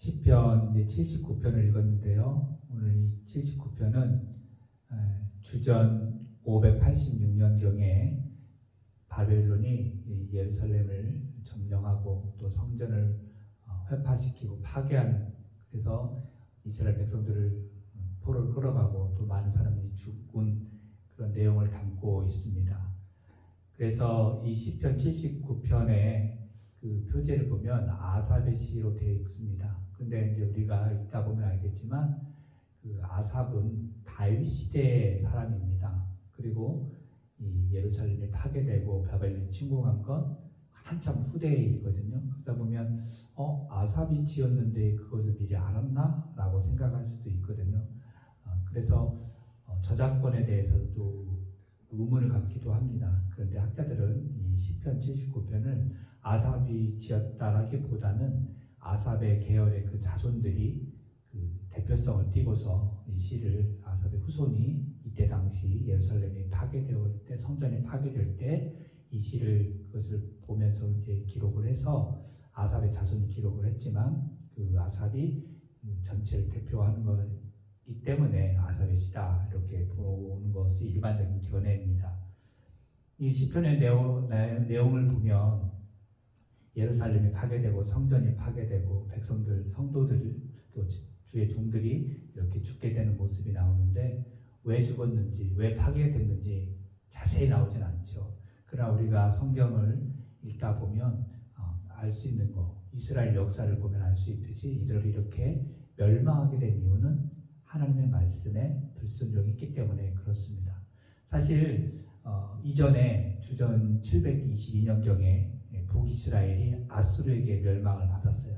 시편 79편을 읽었는데요. 오늘 이 79편은 주전 586년경에 바벨론이 예루살렘을 점령하고 또 성전을 회파시키고 파괴하는, 그래서 이스라엘 백성들을 포로를 끌어가고 또 많은 사람들이 죽은 그런 내용을 담고 있습니다. 그래서 이 시편 79편의 그 표제를 보면 아삽의 시로 되어 있습니다. 근데 이제 우리가 읽다 보면 알겠지만 그 아삽은 다윗 시대의 사람입니다. 그리고 이 예루살렘이 파괴되고 바벨론이 침공한 건 한참 후대의 일이거든요. 그러다 보면 아삽이 지었는데 그것을 미리 알았나? 라고 생각할 수도 있거든요. 그래서 저작권에 대해서도 의문을 갖기도 합니다. 그런데 학자들은 이 시편 79편을 아삽이 지었다라기보다는 아삽의 계열의 그 자손들이 그 대표성을 띠고서 이 시를 아삽의 후손이 이때 당시 예루살렘이 파괴되었을 때, 성전이 파괴될 때 이 시를 그것을 보면서 이제 기록을 해서 아삽의 자손이 기록을 했지만 그 아삽이 전체를 대표하는 것이기 때문에 아삽의 시다 이렇게 보는 것이 일반적인 견해입니다. 이 시편의 내용을 보면 예루살렘이 파괴되고 성전이 파괴되고 백성들, 성도들 또 주의 종들이 이렇게 죽게 되는 모습이 나오는데 왜 죽었는지, 왜 파괴됐는지 자세히 나오진 않죠. 그러나 우리가 성경을 읽다 보면 알 수 있는 거, 이스라엘 역사를 보면 알 수 있듯이 이들을 이렇게 멸망하게 된 이유는 하나님의 말씀에 불순종이 있기 때문에 그렇습니다. 사실 이전에 주전 722년경에 북이스라엘이 아수르에게 멸망을 받았어요.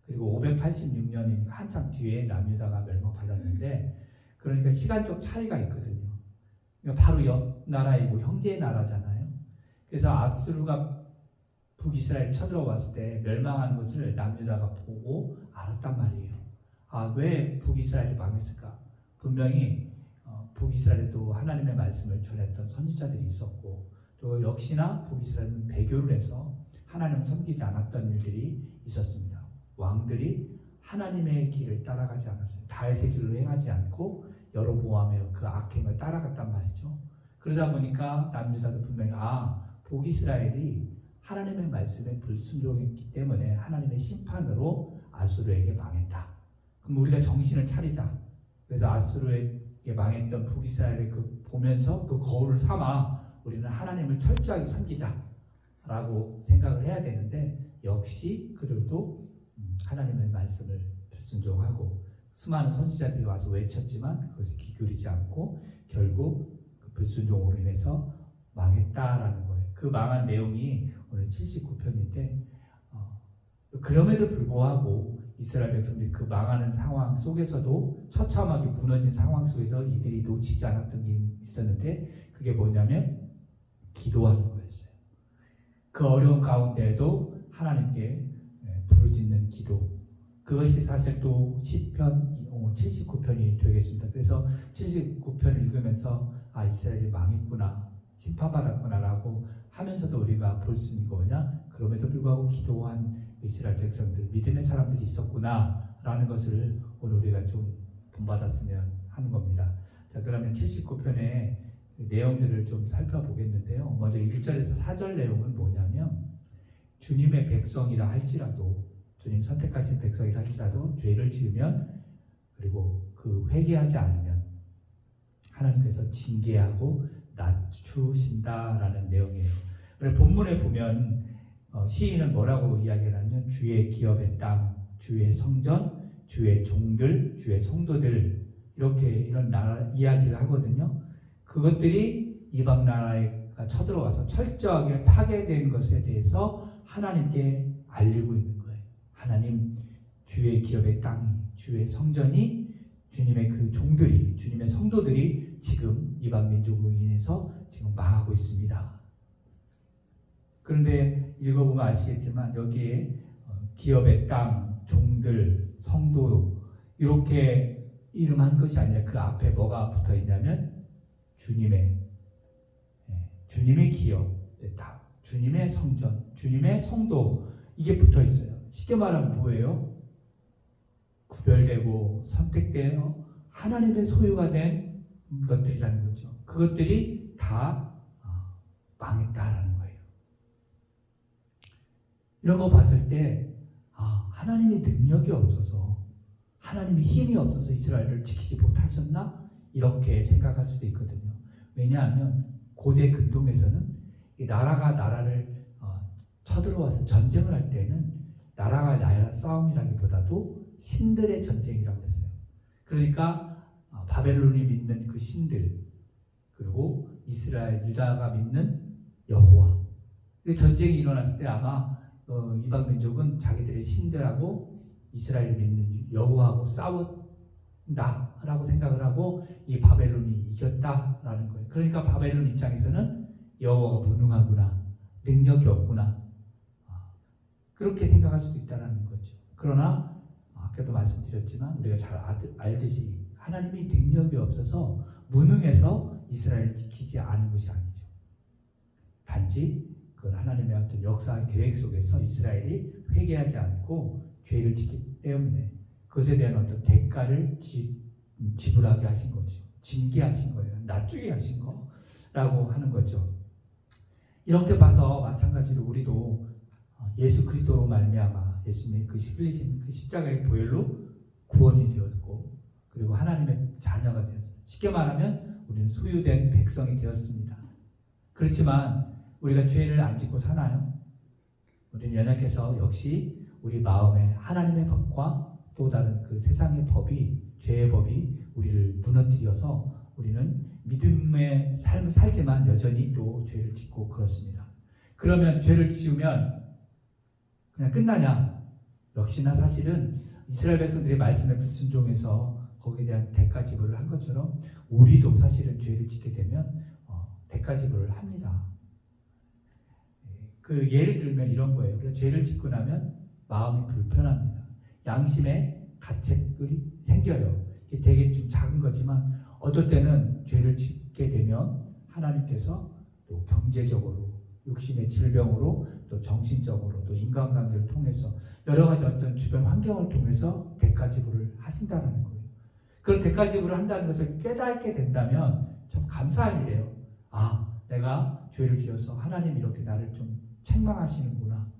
그리고 586년이니까 한참 뒤에 남유다가 멸망받았는데, 그러니까 시간적 차이가 있거든요. 그러니까 바로 옆 나라이고 형제의 나라잖아요. 그래서 아수르가 북이스라엘 쳐들어왔을 때 멸망하는 것을 남유다가 보고 알았단 말이에요. 왜 북이스라엘이 망했을까? 분명히 북이스라엘에도 하나님의 말씀을 전했던 선지자들이 있었고, 또 역시나 북이스라엘은 배교를 해서 하나님을 섬기지 않았던 일들이 있었습니다. 왕들이 하나님의 길을 따라가지 않았어요. 다윗의 길로 행하지 않고 여로보암의 그 악행을 따라갔단 말이죠. 그러다 보니까 남유다도 분명히 북이스라엘이 하나님의 말씀에 불순종했기 때문에 하나님의 심판으로 아수르에게 망했다. 그럼 우리가 정신을 차리자. 그래서 아수르에게 망했던 북이스라엘을 보면서 그 거울을 삼아 우리는 하나님을 철저하게 섬기자라고 생각을 해야 되는데, 역시 그들도 하나님의 말씀을 불순종하고 수많은 선지자들이 와서 외쳤지만 그것을 귀 기울이지 않고 결국 그 불순종으로 인해서 망했다라는 거예요. 그 망한 내용이 오늘 79편인데 그럼에도 불구하고 이스라엘 백성들이 그 망하는 상황 속에서도 처참하게 무너진 상황 속에서 이들이 놓치지 않았던 게 있었는데, 그게 뭐냐면 기도하는 거였어요. 그 어려운 가운데에도 하나님께 부르짖는 기도, 그것이 사실 또 시편 79편이 되겠습니다. 그래서 79편을 읽으면서 이스라엘이 망했구나, 심판받았구나라고 하면서도 우리가 볼 수 있는 거냐? 그럼에도 불구하고 기도한 이스라엘 백성들, 믿음의 사람들이 있었구나라는 것을 오늘 우리가 좀 본받았으면 하는 겁니다. 자, 그러면 79편의 내용들을 좀 살펴보겠는데요. 먼저 1절에서 4절 내용은 뭐냐면, 주님의 백성이라 할지라도, 주님 선택하신 백성이라 할지라도 죄를 지으면, 그리고 그 회개하지 않으면 하나님께서 징계하고 낮추신다라는 내용이에요. 그래서 본문에 보면 시인은 뭐라고 이야기를 하면, 주의 기업의 땅, 주의 성전, 주의 종들, 주의 성도들, 이런 이야기를 하거든요. 그것들이 이방 나라가 쳐들어와서 철저하게 파괴된 것에 대해서 하나님께 알리고 있는 거예요. 하나님, 주의 기업의 땅이, 주의 성전이, 주님의 그 종들이, 주님의 성도들이 지금 이방 민족으로 인해서 지금 망하고 있습니다. 그런데 읽어보면 아시겠지만 여기에 기업의 땅, 종들, 성도 이렇게 이름한 것이 아니라 그 앞에 뭐가 붙어 있냐면 주님의 기업의 땅, 주님의 성전, 주님의 성도, 이게 붙어 있어요. 쉽게 말하면 뭐예요? 구별되고 선택되어 하나님의 소유가 된 것들이라는 거죠. 그것들이 다 망했다라는 거예요. 이런 거 봤을 때 하나님의 능력이 없어서, 하나님의 힘이 없어서 이스라엘을 지키지 못하셨나? 이렇게 생각할 수도 있거든요. 왜냐하면 고대 근동에서는 이 나라가 나라를 쳐들어와서 전쟁을 할 때는 나라가 나라 싸움이라기보다도 신들의 전쟁이라고 했어요. 그러니까 바벨론이 믿는 그 신들, 그리고 이스라엘, 유다가 믿는 여호와. 전쟁이 일어났을 때 아마 이방 민족은 자기들의 신들하고 이스라엘이 믿는 여호와하고 싸웠다라고 생각을 하고 이 바벨론이 이겼다라는 거예요. 그러니까 바벨론 입장에서는 여호와가 무능하구나, 능력이 없구나, 그렇게 생각할 수도 있다는 거죠. 그러나 아까도 말씀드렸지만 우리가 잘 알듯이 하나님이 능력이 없어서 무능해서 이스라엘을 지키지 않은 것이 아니죠. 단지 그건 하나님의 어떤 역사 계획 속에서 이스라엘이 회개하지 않고 죄를 짓기 때문에 그것에 대한 어떤 대가를 지불하게 하신 거죠. 징계하신 거예요. 나중에 하신 거라고 하는 거죠. 이렇게 봐서 마찬가지로 우리도 예수 그리스도로 말미암아 예수님의 그 흘리신 그 십자가의 보혈로 구원이 되었고, 그리고 하나님의 자녀가 되었어요. 쉽게 말하면 우리는 소유된 백성이 되었습니다. 그렇지만 우리가 죄를 안 짓고 사나요? 우리는 연약해서 역시 우리 마음에 하나님의 법과 또 다른 그 세상의 법이, 죄의 법이 우리를 무너뜨려서 우리는 믿음의 삶을 살지만 여전히 또 죄를 짓고 그렇습니다. 그러면 죄를 지으면 그냥 끝나냐? 역시나 사실은 이스라엘 백성들이 말씀에 불순종해서 거기에 대한 대가 지불을 한 것처럼 우리도 사실은 죄를 짓게 되면 대가 지불을 합니다. 그 예를 들면 이런 거예요. 우리가 죄를 짓고 나면 마음이 불편합니다. 양심에 가책이 생겨요. 이게 되게 좀 작은 거지만 어떨 때는 죄를 짓게 되면 하나님께서 또 경제적으로, 육신의 질병으로, 또 정신적으로, 또 인간관계를 통해서 여러 가지 어떤 주변 환경을 통해서 대가 지불을 하신다는 거예요. 그런 대가 지불을 한다는 것을 깨닫게 된다면 참 감사할 일이에요. 내가 죄를 지어서 하나님 이렇게 나를 좀 책망하시는구나.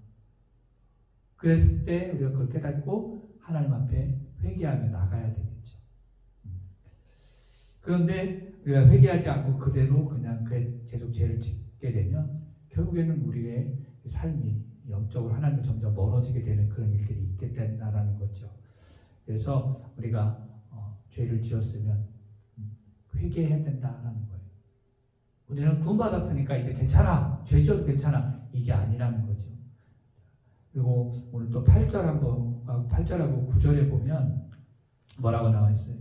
그랬을 때 우리가 그걸 깨닫고 하나님 앞에 회개하며 나가야 되겠죠. 그런데 우리가 회개하지 않고 그대로 그냥 계속 죄를 짓게 되면 결국에는 우리의 삶이 영적으로 하나님과 점점 멀어지게 되는 그런 일들이 있게 된다는 거죠. 그래서 우리가 죄를 지었으면 회개해야 된다는 거예요. 우리는 구원받았으니까 이제 괜찮아, 죄 지어도 괜찮아, 이게 아니라는 거죠. 그리고 오늘 또 8절하고 9절에 보면 뭐라고 나와 있어요?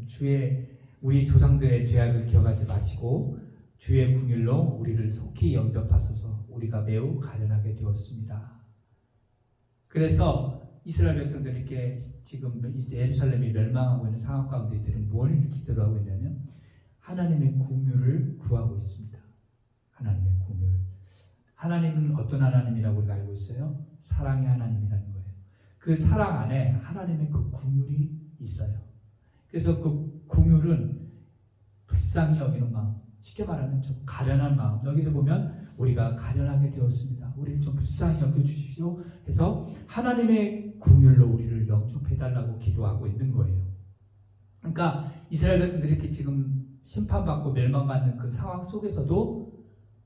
우리 조상들의 죄악을 기억하지 마시고 주의 긍휼로 우리를 속히 영접하소서. 우리가 매우 가련하게 되었습니다. 그래서 이스라엘 백성들에게 지금 이제 예루살렘이 멸망하고 있는 상황 가운데 이들은 뭘 기도를 하고 있냐면 하나님의 긍휼을 구하고 있습니다. 하나님의 긍휼. 하나님은 어떤 하나님이라고 우리가 알고 있어요? 사랑의 하나님이라는 거예요. 그 사랑 안에 하나님의 그 긍휼이 있어요. 그래서 그 긍휼은 불쌍히 여기는 마음, 쉽게 말하면 좀 가련한 마음. 여기서 보면 우리가 가련하게 되었습니다. 우리를 좀 불쌍히 여겨주십시오 해서 하나님의 긍휼로 우리를 영접해달라고 기도하고 있는 거예요. 그러니까 이스라엘 백성들이 이렇게 지금 심판받고 멸망받는 그 상황 속에서도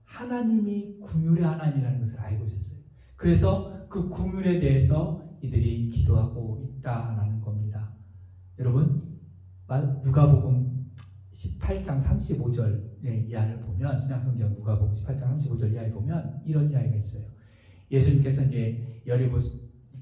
하나님이 긍휼의 하나님이라는 것을 알고 있었어요. 그래서 그 긍휼에 대해서 이들이 기도하고 있다라는 겁니다. 여러분, 누가복음 18장 35절 이하를 보면, 신약성경 누가복음 18장 35절 이하에 보면 이런 이야기가 있어요. 예수님께서 이제 여리고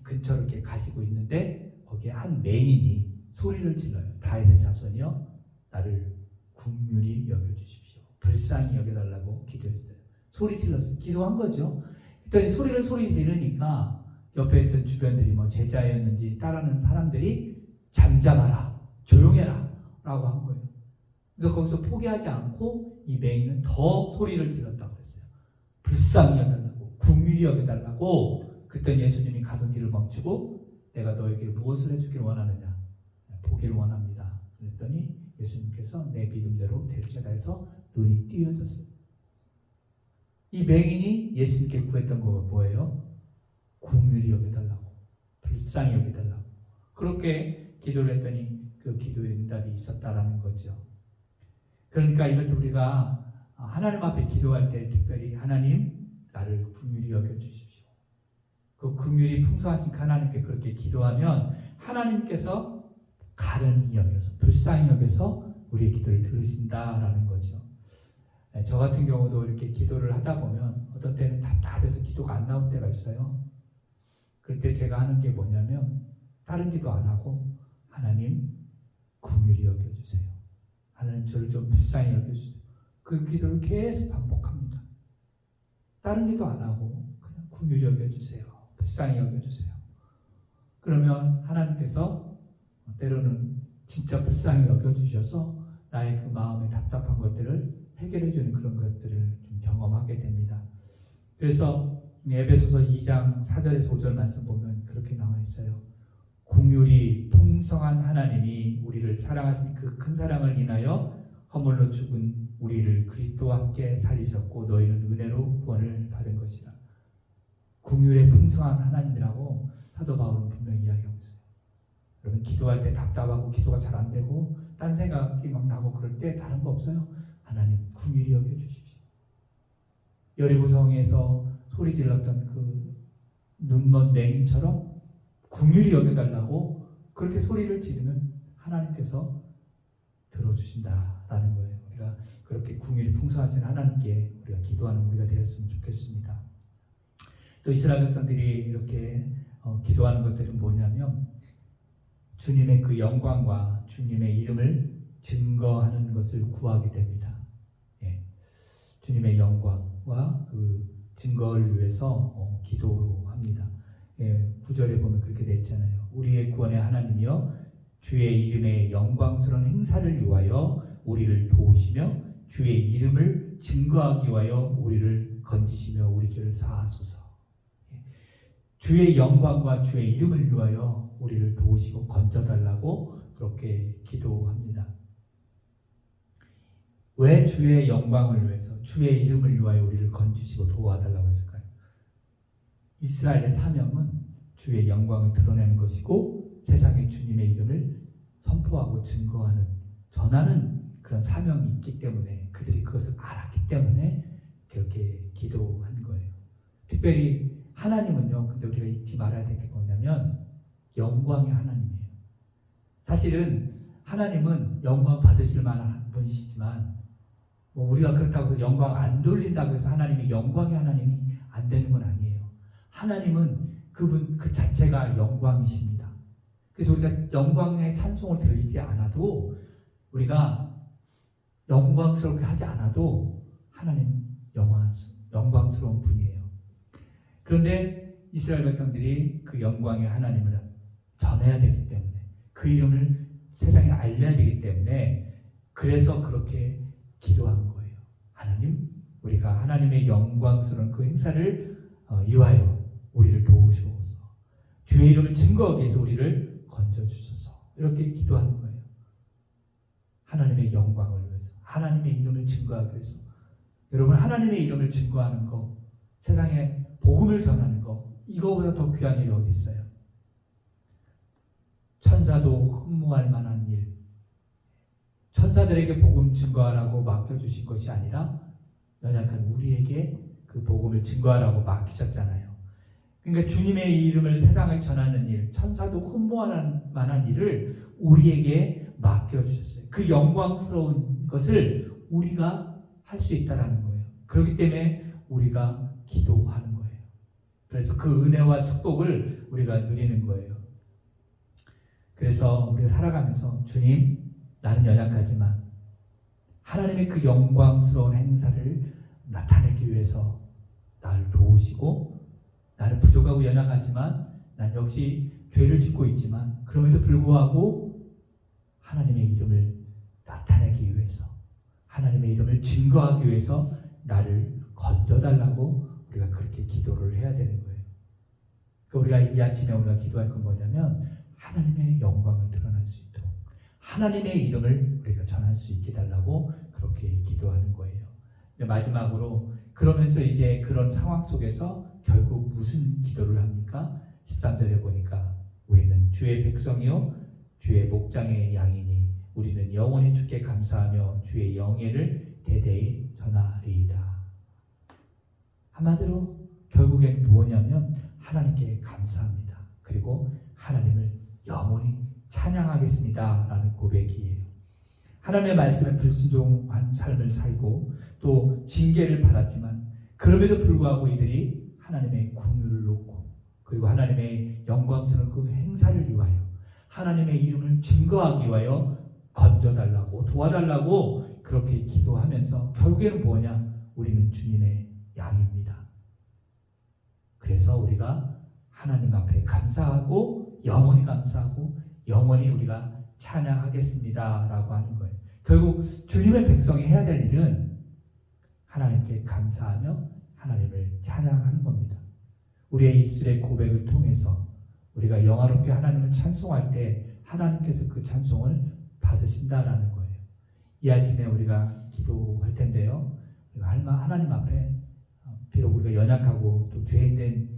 근처로 이렇게 가시고 있는데 거기에 한 맹인이 소리를 질러요. 다윗의 자손이여, 나를 긍휼히 여겨주십시오. 불쌍히 여겨달라고 기도했어요. 소리 질렀어요. 기도한 거죠. 그랬더니 소리 지르니까 옆에 있던 주변들이 제자였는지 따르는 사람들이 잠잠하라, 조용해라 라고 한 거예요. 그래서 거기서 포기하지 않고 이 맹인은 더 소리를 질렀다고 했어요. 불쌍히 여겨달라고, 긍휼히 여겨달라고. 그랬더니 예수님이 가던 길을 멈추고 내가 너에게 무엇을 해주길 원하느냐, 보기를 원합니다. 그랬더니 예수님께서 내 믿음대로 될지어다 해서 눈이 띄어졌어요. 이 맹인이 예수님께 구했던 거 뭐예요? 긍휼히 여겨달라고, 불쌍히 여겨달라고. 그렇게 기도를 했더니 그 기도의 응답이 있었다라는 거죠. 그러니까 이럴 때 우리가 하나님 앞에 기도할 때 특별히 하나님 나를 긍휼히 여겨주십시오. 그 긍휼이 풍성하신 하나님께 그렇게 기도하면 하나님께서 가련히 여겨서 불쌍히 여겨서 우리의 기도를 들으신다라는 거죠. 저 같은 경우도 이렇게 기도를 하다 보면 어떤 때는 답답해서 기도가 안 나올 때가 있어요. 그럴 때 제가 하는 게 뭐냐면 다른 기도 안 하고 하나님 긍휼히 여겨주세요. 하나님 저를 좀 불쌍히 여겨주세요. 그 기도를 계속 반복합니다. 다른 기도 안 하고 그냥 긍휼히 여겨주세요. 불쌍히 여겨주세요. 그러면 하나님께서 때로는 진짜 불쌍히 여겨주셔서 나의 그 마음의 답답한 것들을 해결해주는 그런 것들을 좀 경험하게 됩니다. 그래서 에베소서 2장 4절에서 5절 말씀 보면 그렇게 나와 있어요. 긍휼이 풍성한 하나님이 우리를 사랑하신 그 큰 사랑을 인하여 허물로 죽은 우리를 그리스도와 함께 살리셨고 너희는 은혜로 구원을 받은 것이라. 긍휼의 풍성한 하나님이라고 사도 바울은 분명히 이야기하고 있어요. 여러분 기도할 때 답답하고 기도가 잘 안 되고 딴 생각이 막 나고 그럴 때 다른 거 없어요. 하나님 긍휼히 여겨주십시오. 여리고성에서 소리 질렀던 그 눈먼 맹인처럼 긍휼히 여겨달라고 그렇게 소리를 지르면 하나님께서 들어주신다라는 거예요. 우리가 그렇게 긍휼이 풍성하신 하나님께 우리가 기도하는 우리가 되었으면 좋겠습니다. 또 이스라엘 백성들이 이렇게 기도하는 것들은 뭐냐면 주님의 그 영광과 주님의 이름을 증거하는 것을 구하게 됩니다. 예. 주님의 영광과 그 증거를 위해서 기도합니다. 예, 9절에 보면 그렇게 되어 있잖아요. 우리의 구원의 하나님이여 주의 이름의 영광스러운 행사를 위하여 우리를 도우시며 주의 이름을 증거하기 위하여 우리를 건지시며 우리 죄를 사하소서. 예. 주의 영광과 주의 이름을 위하여 우리를 도우시고 건져달라고 그렇게 기도합니다. 왜 주의 영광을 위해서 주의 이름을 위하여 우리를 건지시고 도와달라고 했을까요? 이스라엘의 사명은 주의 영광을 드러내는 것이고 세상에 주님의 이름을 선포하고 증거하는 전하는 그런 사명이 있기 때문에 그들이 그것을 알았기 때문에 그렇게 기도한 거예요. 특별히 하나님은요. 근데 우리가 잊지 말아야 될 게 뭐냐면 영광의 하나님이에요. 사실은 하나님은 영광 받으실 만한 분이시지만 우리가 그렇다고 영광 안 돌린다고 해서 하나님이 영광의 하나님이 안 되는 건 아니에요. 하나님은 그분 그 자체가 영광이십니다. 그래서 우리가 영광의 찬송을 들리지 않아도 우리가 영광스럽게 하지 않아도 하나님 영광스러운 분이에요. 그런데 이스라엘 백성들이 그 영광의 하나님을 전해야 되기 때문에 그 이름을 세상에 알려야 되기 때문에 그래서 그렇게 기도한 거예요. 하나님, 우리가 하나님의 영광스러운 그 행사를 위하여 우리를 도우시옵소서. 주의 이름을 증거하기 위해서 우리를 건져주소서. 이렇게 기도하는 거예요. 하나님의 영광을 위해서, 하나님의 이름을 증거하기 위해서. 여러분, 하나님의 이름을 증거하는 거, 세상에 복음을 전하는 거, 이거보다 더 귀한 일이 어디 있어요? 천사도 흠모할 만한 일, 천사들에게 복음 증거하라고 맡겨주신 것이 아니라 연약한 우리에게 그 복음을 증거하라고 맡기셨잖아요. 그러니까 주님의 이름을 세상에 전하는 일, 천사도 흠모할 만한 일을 우리에게 맡겨주셨어요. 그 영광스러운 것을 우리가 할 수 있다는 거예요. 그렇기 때문에 우리가 기도하는 거예요. 그래서 그 은혜와 축복을 우리가 누리는 거예요. 그래서 우리가 살아가면서 주님, 나는 연약하지만 하나님의 그 영광스러운 행사를 나타내기 위해서 나를 도우시고 나는 부족하고 연약하지만 난 역시 죄를 짓고 있지만 그럼에도 불구하고 하나님의 이름을 나타내기 위해서 하나님의 이름을 증거하기 위해서 나를 건져달라고 우리가 그렇게 기도를 해야 되는 거예요. 그러니까 우리가 이 아침에 우리가 기도할 건 뭐냐면 하나님의 영광을 드러날 수 있도록 하나님의 이름을 우리가 전할 수 있게 달라고 그렇게 기도하는 거예요. 마지막으로 그러면서 이제 그런 상황 속에서 결국 무슨 기도를 합니까? 13절에 보니까 우리는 주의 백성이요 주의 목장의 양이니 우리는 영원히 주께 감사하며 주의 영예를 대대히 전하리이다. 한마디로 결국엔 뭐냐면 하나님께 감사합니다. 그리고 하나님을 영원히 찬양하겠습니다 라는 고백이에요. 하나님의 말씀에 불순종한 삶을 살고 또 징계를 받았지만 그럼에도 불구하고 이들이 하나님의 긍휼을 놓고 그리고 하나님의 영광스러운 그 행사를 위하여 하나님의 이름을 증거하기 위하여 건져달라고 도와달라고 그렇게 기도하면서 결국에는 뭐냐? 우리는 주님의 양입니다. 그래서 우리가 하나님 앞에 감사하고 영원히 감사하고 영원히 우리가 찬양하겠습니다 라고 하는 거예요. 결국 주님의 백성이 해야 될 일은 하나님께 감사하며 하나님을 찬양하는 겁니다. 우리의 입술의 고백을 통해서 우리가 영화롭게 하나님을 찬송할 때 하나님께서 그 찬송을 받으신다라는 거예요. 이 아침에 우리가 기도할 텐데요. 하나님 앞에 비록 우리가 연약하고 또 죄인된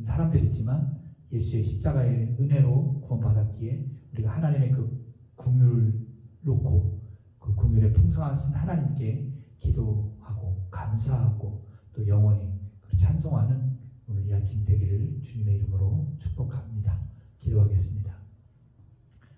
사람들이지만 예수의 십자가의 은혜로 구원받았기에 우리가 하나님의 그 긍휼을 놓고 그 긍휼의 풍성하신 하나님께 기도하고 감사하고 또 영원히 찬송하는 오늘 이 아침 되기를 주님의 이름으로 축복합니다. 기도하겠습니다.